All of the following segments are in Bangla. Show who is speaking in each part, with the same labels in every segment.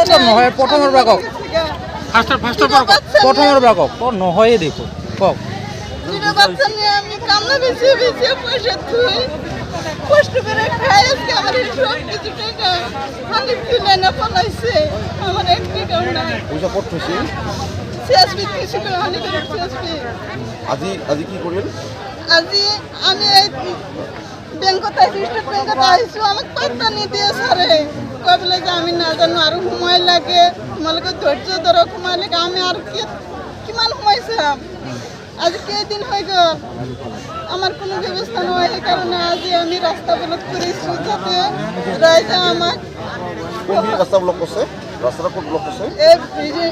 Speaker 1: এটা নহয় প্রথমের পৰা কওক প্রথমের পৰা কওক নহয়ে দেখো কওক
Speaker 2: বাচ্চা নিয়ে আমি কামনা বেঁচে বেঁচে পয়সা থুই কষ্ট করে খাই আজকে আমার সব কিছু টাকা হানি কিনে না পালাইছে আমার এক টাকাও নাই
Speaker 3: পয়সা পড়তেছি
Speaker 2: সিএসপি কিছু হানি করে সিএসপি
Speaker 3: আজি কি করলেন
Speaker 2: আজি আমি এই ব্যাংকত আইছি স্টেট ব্যাংকত আইছি আমাকে পাত্তা নি দিয়ে সারে কবলে যে আমি না জানো আর সময় লাগে তোমালোকে ধৈর্য ধরো সময় লাগে আমি আর কিমান সময়ছিলাম আজ কেদিন হয়ে গেল আমার কোনো ব্যবস্থা নয় এই কারণে আজ আমি রাস্তা ব্লক করেছি যাতে রাইজা আমার
Speaker 3: রাস্তা ব্লক করছে রাস্তাটা কোন ব্লক করছে
Speaker 2: এই যে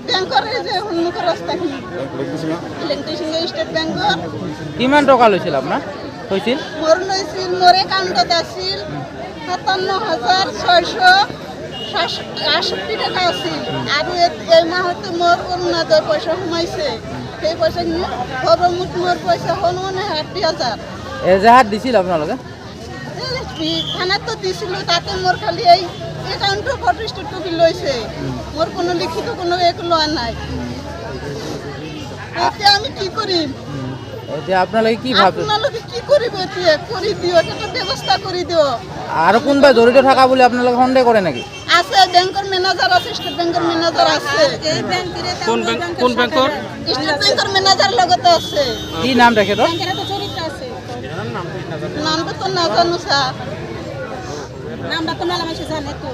Speaker 2: ব্যাংকের যে উন্মুখ রাস্তা ইলেকট্রিশিয়ান স্টেট ব্যাংকের
Speaker 1: কিমান টাকা লৈছিল আপনার হয়েছিল
Speaker 2: মোর লইছিল মোর একাউন্টত আছিল ৫৭,৬৬৮ টাকা আছিল আৰু এই মাহতে মোর অৰুণোদয় পয়সা সোমাইছে সেই পয়সা নিয়ে সর্বমুঠ মোর পয়সা হল মানে ৮০,০০০
Speaker 1: এজাহার দিছিল আপনালোকে
Speaker 2: থানাত তো দিছিল তাতে মোর খালি এই একাউন্টৰ ফটোস্টেটটো লৈছে মোর কোনো লিখিত কোনো এক লোৱা নাই এতিয়া আমি কি কৰিম
Speaker 1: এতিয়া আপোনালোকে কি ভাবে
Speaker 2: আপোনালোকে কি কৰিব এতিয়া কৰি দিয়ক এটা ব্যৱস্থা কৰি দিয়ক
Speaker 1: আৰু কোনবা জড়িত থাকা বুলি আপোনালোকে সন্দেহ কৰে নেকি
Speaker 2: আছে ব্যাংকৰ মেনেজাৰ আছে স্টেট ব্যাংকৰ মেনেজাৰ আছে
Speaker 4: কোন ব্যাংকৰ
Speaker 2: স্টেট ব্যাংকৰ মেনেজাৰ লগতে আছে
Speaker 1: কি নাম তেখেতৰ
Speaker 2: নামটো তো নাজানো স্যার
Speaker 5: নামটা তো মেলা মাসে জানে তো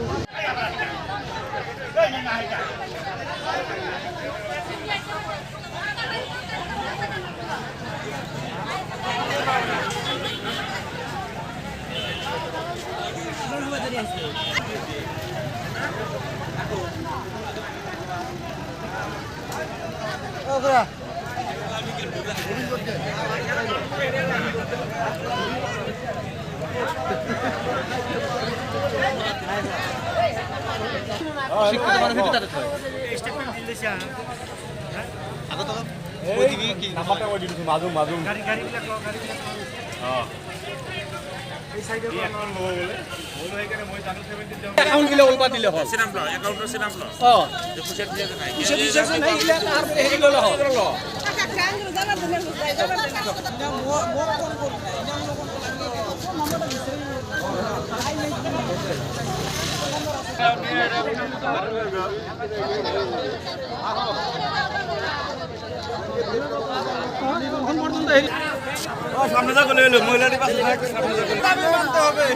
Speaker 4: সামনে যা গলে এলো মহিলাটি পাশে সামনে যা গলে মানতে হবে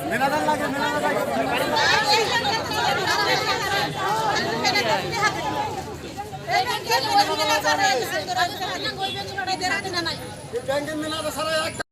Speaker 4: মেনাদার লাগে ব্যাংকের মেনাদার সারা